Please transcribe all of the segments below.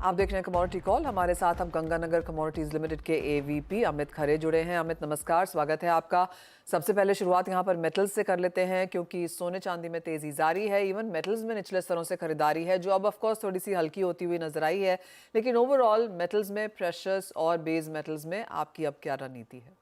आप देख रहे हैं कमोडिटी कॉल। हमारे साथ अब गंगानगर कमोडिटीज लिमिटेड के एवीपी अमित खरे जुड़े हैं। अमित नमस्कार, स्वागत है आपका। सबसे पहले शुरुआत यहाँ पर मेटल्स से कर लेते हैं, क्योंकि सोने चांदी में तेजी जारी है। इवन मेटल्स में निचले स्तरों से खरीदारी है, जो अब ऑफ कोर्स थोड़ी सी हल्की होती हुई नजर आई है, लेकिन ओवरऑल मेटल्स में, प्रेशर्स और बेस मेटल्स में आपकी अब क्या रणनीति है?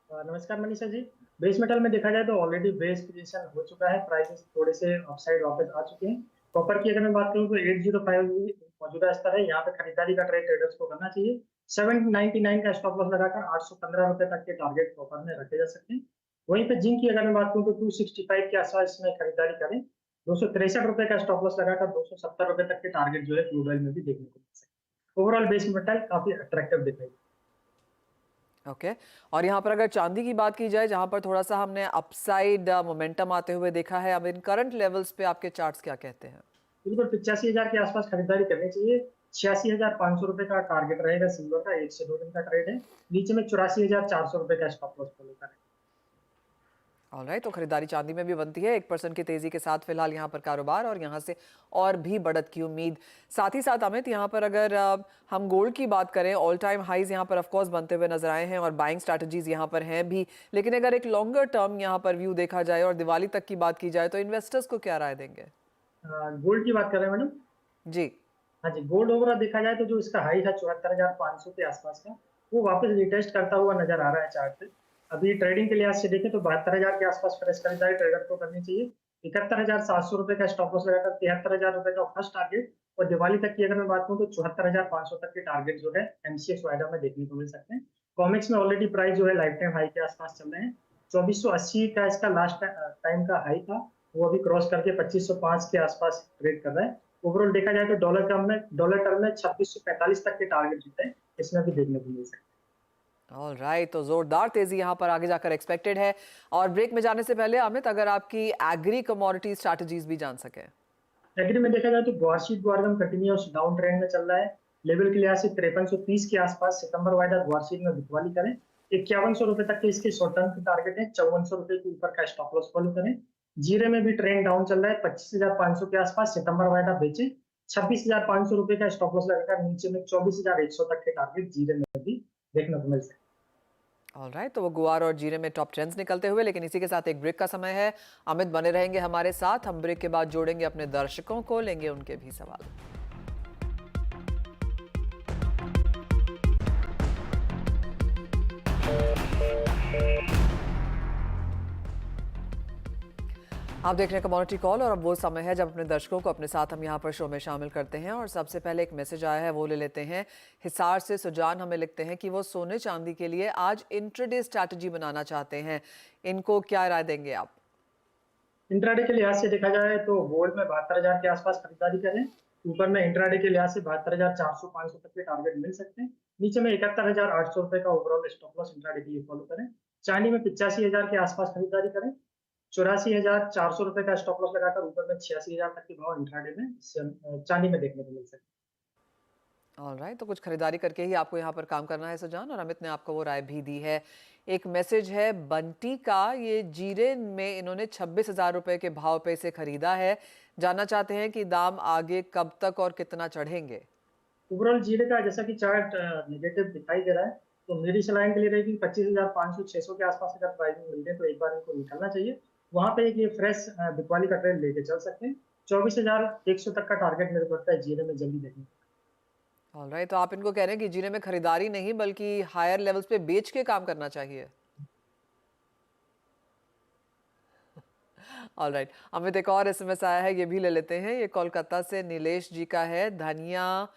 नमस्कार मनीषा जी। बेस मेटल में देखा जाए तो ऑलरेडी बेस पोजीशन हो चुका है, प्राइसेस थोड़े से अपसाइड वापस आ चुके हैं। कॉपर की अगर मैं बात करूं तो 805 मौजूदा स्तर है, यहाँ पे खरीदारी का ट्रेड ट्रेडर्स को करना चाहिए। 799 का स्टॉप लॉस लगाकर 815 रुपए तक के टारगेट कॉपर में रखे जा सकते हैं। वहीं पे जिंक की अगर मैं बात करूं तो 265 के आसपास इसमें खरीदारी करें। 263 रुपए का स्टॉप लॉस लगाकर 270 रुपए तक के टारगेट जो है क्रूड ऑयल में भी देखने को मिल सकते हैं। ओवरऑल बेस मेटल काफी अट्रैक्टिव दिखाई। ओके और यहाँ पर अगर चांदी की बात की जाए, जहाँ पर थोड़ा सा हमने अपसाइड मोमेंटम आते हुए देखा है, अब इन करंट लेवल्स पे आपके चार्ट्स क्या कहते हैं? बिल्कुल 85,000 के आसपास खरीदारी करनी चाहिए। 86,500 रुपए का टारगेट रहेगा सिल्वर का, 1 से 2 दिन का ट्रेड है। नीचे में 84,400 रुपए का स्टॉप लॉस फॉलो करें। ऑलराइट, तो खरीदारी चांदी में भी बनती है 1% की तेजी के साथ फिलहाल यहाँ पर कारोबार, और यहाँ से और भी बढ़त की उम्मीद। साथ ही साथ अमित, यहाँ पर अगर हम गोल्ड की बात करें, ऑल टाइम हाईज यहाँ पर ऑफकोर्स बनते हुए नजर आए हैं और बाइंग स्ट्रैटेजीज यहाँ पर हैं भी, लेकिन अगर एक लॉन्गर टर्म यहाँ पर व्यू देखा जाए और दिवाली तक की बात की जाए, तो इन्वेस्टर्स को क्या राय देंगे? गोल्ड की बात कर रहे हैं मैडम। जी। हाँ जी, गोल्ड ओवरऑल देखा जाए तो जो इसका हाई था 74,500 के आसपास का, वो वापस रिटेस्ट करता हुआ नजर आ रहा है चार्ट पे। अभी ट्रेडिंग के लिहाज से देखें तो 72,000 के आसपास फ्रेश खरीदारी ट्रेडर को करनी चाहिए। 71,700 रुपए का स्टॉप लॉस लगाकर 73,000 रुपए का फर्स्ट टारगेट, और दिवाली तक की अगर मैं बात करूँ तो 74,500 तक के टारगेट जो है एमसीएक्स वाइडा में देखने को मिल सकते हैं। कॉमिक्स में ऑलरेडी प्राइस जो है लाइफ टाइम हाई के आसपास चल रहे हैं। 2480 का इसका लास्ट टाइम का हाई था, वो अभी क्रॉस करके 2505 के आसपास ट्रेड कर रहा है। ओवरऑल देखा जाए तो डॉलर टर्म में 2645 तक के टारगेट जो है इसमें भी देखने को मिल सकते हैं। ऑलराइट, तो जोरदार तेजी यहाँ पर आगे जाकर एक्सपेक्टेड है। और ब्रेक में जाने से पहले अमित, अगर आपकी एग्री कमोडिटी स्ट्रैटेजीज भी जान सके। एग्री में देखा जाए तो ग्वारशीट ग्वारगम कंटिन्यूअस डाउन ट्रेंड में चल रहा है। लेवल के लिहाज से 5330 के आसपास सितंबर वाइडा ग्वारशीट में बिकवाली करें। 5100 रुपए तक के इसके शॉर्ट टर्म के टारगेट है। 5400 रुपए के ऊपर का स्टॉप लॉस फॉलो करें। जीरे में भी ट्रेंड डाउन चल रहा है, 25,500 के आसपास सितंबर वाइडा बेचे। 26,500 रुपए का स्टॉप लॉस लगाकर नीचे में 24,100 तक के टारगेट जीरे में भी देखने को मिल सकते हैं। ऑलराइट, तो वो गुआर और जीरे में टॉप ट्रेंड्स निकलते हुए, लेकिन इसी के साथ एक ब्रेक का समय है। अमित बने रहेंगे हमारे साथ। हम ब्रेक के बाद जोड़ेंगे अपने दर्शकों को, लेंगे उनके भी सवाल। आप देख रहे हैं कम्युनिटी कॉल, और अब वो समय है जब अपने दर्शकों को अपने साथ हम यहाँ पर शो में शामिल करते हैं। और सबसे पहले एक मैसेज आया है, वो ले लेते हैं। हिसार से सुजान हमें लिखते हैं कि वो सोने चांदी के लिए आज इंट्राडे स्ट्रैटेजी बनाना चाहते हैं। इनको क्या राय देंगे आप? इंट्राडे के लिहाज से देखा जाए तो गोल्ड में 72,000 के आसपास खरीदारी करें। ऊपर में इंट्राडे के लिहाज से 72,400-500 तक के टारगेट मिल सकते हैं। नीचे में 71,800 रुपए का ओवरऑल स्टॉप लॉस इंट्राडे के लिए फॉलो करें। चांदी में 85,000 के आसपास खरीदारी करें। 84,400 रुपए का स्टॉप लॉस लगाकर ऊपर में 86,000 तक के भाव इंट्राडे में चांदी में देखने को मिल सकते हैं। ऑलराइट, तो कुछ खरीदारी करके ही आपको यहाँ पर काम करना है सुजान, और अमित ने आपको वो राय भी दी है। एक मैसेज है बंटी का, ये जीरे में इन्होंने 26,000 रुपए के भाव पे इसे खरीदा है। जानना चाहते हैं कि दाम आगे कब तक और कितना चढ़ेंगे। ओवरऑल जीरे का जैसा कि चार्ट नेगेटिव दिखाई दे रहा है, तो मेरी सलाह इनके लिए रहेगी 25,500-600 के आसपास अगर प्राइसिंग मिलते हैं तो एक बार इनको निकलना चाहिए। वहां पे एक ये फ्रेश बिकवाली का ट्रेड लेके चल सकते हैं। 24,100 तक का टारगेट मेरे को लगता है जीरे में जल्दी देखने को। ऑलराइट, तो आप इनको कह रहे हैं कि जीरे में खरीदारी नहीं बल्कि हायर लेवल्स पे बेच के काम करना चाहिए। ऑलराइट, अमित एक और एसएमएस आया है, ये भी ले लेते हैं। ये कोलकाता से नीलेश जी का है। धनिया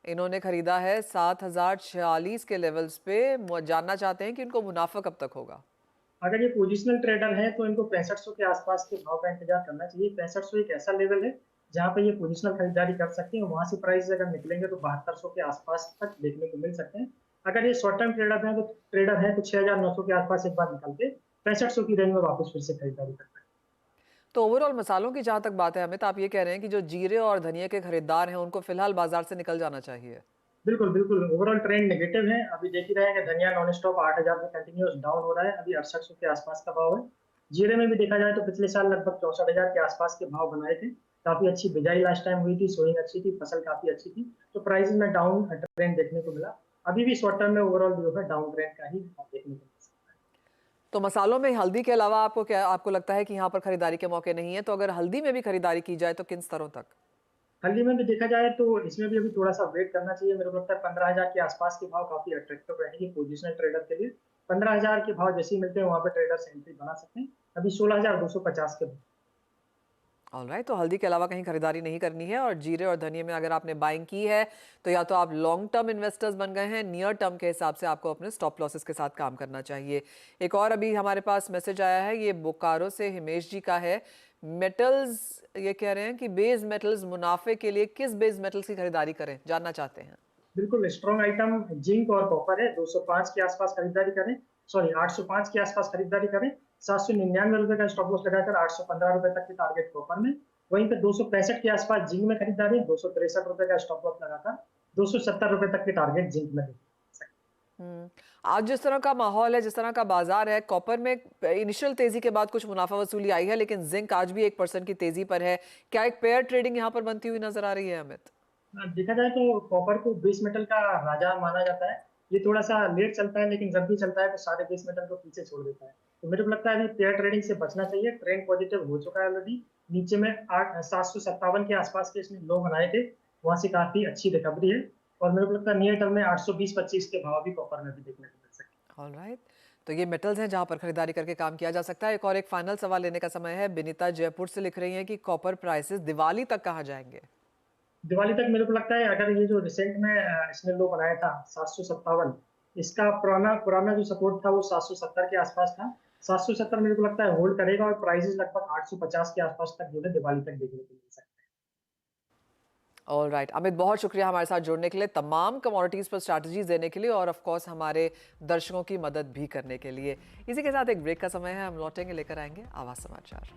इन्होंने खरीदा है 7,046 के लेवल्स पे। जानना चाहते हैं कि इनको मुनाफा कब तक होगा। अगर ये पोजिशनल ट्रेडर है तो इनको 6500 के आसपास के भाव का इंतजार करना चाहिए। 6500 एक ऐसा लेवल है जहां पे ये पोजिशनल खरीदारी कर सकते हैं। वहां से प्राइस अगर निकलेंगे तो 7200 के आसपास तक देखने को मिल सकते हैं। अगर ये शॉर्ट टर्म ट्रेडर है तो 6,900 के आसपास एक बार निकल के 6500 की रेंज में वापस फिर से खरीदारी करते हैं। तो ओवरऑल मसालों की जहां तक बात है अमित, आप ये कह रहे हैं कि जो जीरे और धनिया के खरीदार हैं उनको फिलहाल बाजार से निकल जाना चाहिए। बिल्कुल बिल्कुल, ओवरऑल ट्रेंड नेगेटिव है। अभी देख ही रहे हैं कि धनिया नॉन स्टॉप 8,000 में कंटिन्यूस डाउन हो रहा है। अभी 6800 के आसपास का भाव है। जीरे में भी देखा जाए तो पिछले साल लगभग 64,000 के आसपास के भाव बनाए थे। काफी अच्छी बिजाई लास्ट टाइम हुई थी, सोइंग अच्छी थी, फसल काफी अच्छी थी, तो प्राइसेस में डाउन ट्रेंड देखने को मिला। अभी भी शॉर्ट टर्म में ओवरऑल जो है डाउन ट्रेंड का ही देखने को मिला। तो मसालों में हल्दी के अलावा आपको लगता है कि यहाँ पर खरीदारी के मौके नहीं है? तो अगर हल्दी में भी खरीदारी की जाए तो किन स्तरों तक? हल्दी में भी देखा जाए तो इसमें भी अभी थोड़ा सा वेट करना चाहिए। मेरे को लगता है 15,000 के आसपास के भाव काफी अट्रैक्टिव रहेंगे पोजिशनल ट्रेडर के लिए। 15,000 के भाव जैसे ही मिलते हैं वहां पे ट्रेडर्स एंट्री बना सकते हैं। अभी 16,250 के भाव। ऑलराइट, तो हल्दी के अलावा कहीं खरीदारी नहीं करनी है। और जीरे और धनिये में अगर आपने बाइंग की है तो या तो आप लॉन्ग टर्म इन्वेस्टर्स बन गए हैं, नियर टर्म के हिसाब से आपको अपने स्टॉप लॉसेस के साथ काम करना चाहिए। एक और अभी हमारे पास मैसेज आया है, ये बोकारो से हिमेश जी का है। मेटल्स, ये कह रहे हैं कि बेस मेटल्स मुनाफे के लिए किस बेस मेटल्स की खरीदारी करें, जानना चाहते हैं। बिल्कुल स्ट्रॉन्ग आइटम जिंक और कॉपर है। 205 के आसपास खरीदारी करें, सॉरी 805 के आसपास खरीदारी करें। 799 रुपए का स्टॉप लॉस लगाकर 815 रुपए तक के टारगेट कॉपर में। वहीं पे 265 के आसपास जिंक में खरीदारी, 263 रुपए का स्टॉप लॉस लगाकर 270 रुपए तक के टारगेट जिंक में। आज जिस तरह का माहौल है, जिस तरह का बाजार है, कॉपर में इनिशियल तेजी के बाद कुछ मुनाफा वसूली आई है, लेकिन जिंक आज भी 1% की तेजी पर है। क्या एक पेयर ट्रेडिंग यहाँ पर बनती हुई नजर आ रही है अमित? देखा जाए तो कॉपर को बेस मेटल का राजा माना जाता है। ये थोड़ा सा लेट चलता है, लेकिन जब भी चलता है तो सारे बेस मेटल को पीछे छोड़ देता है। तो मेरे को लगता है अभी पेयर ट्रेडिंग से बचना चाहिए। ट्रेंड पॉजिटिव हो चुका है ऑलरेडी। नीचे में 757 के आसपास के इसने लो बनाए थे, वहां से काफी अच्छी रिकवरी है। और मेरे को लगता है नियर टर्म में 820-25 के भाव भी कॉपर में भी देखने को मिल सकते हैं। ऑलराइट, तो ये मेटल्स हैं जहां पर खरीदारी करके काम किया जा सकता है। एक फाइनल सवाल लेने का समय है। बिनीता जयपुर से लिख रही हैं कि कॉपर प्राइसेस दिवाली तक कहाँ जाएंगे? दिवाली तक मेरे को लगता है अगर ये जो रिसेंट में इसने लो बनाया था 757, इसका पुराना पुराना जो सपोर्ट था वो 770 के आसपास था। 770 मेरे को लगता है होल्ड करेगा और प्राइसेस लगभग 850 के आसपास तक जो है दिवाली तक देखने को मिल सकता है। ऑलराइट अमित, बहुत शुक्रिया हमारे साथ जुड़ने के लिए, तमाम कमोडिटीज पर स्ट्रैटेजीज देने के लिए और ऑफ कोर्स हमारे दर्शकों की मदद भी करने के लिए। इसी के साथ एक ब्रेक का समय है, हम लौटेंगे, लेकर आएंगे आवाज समाचार।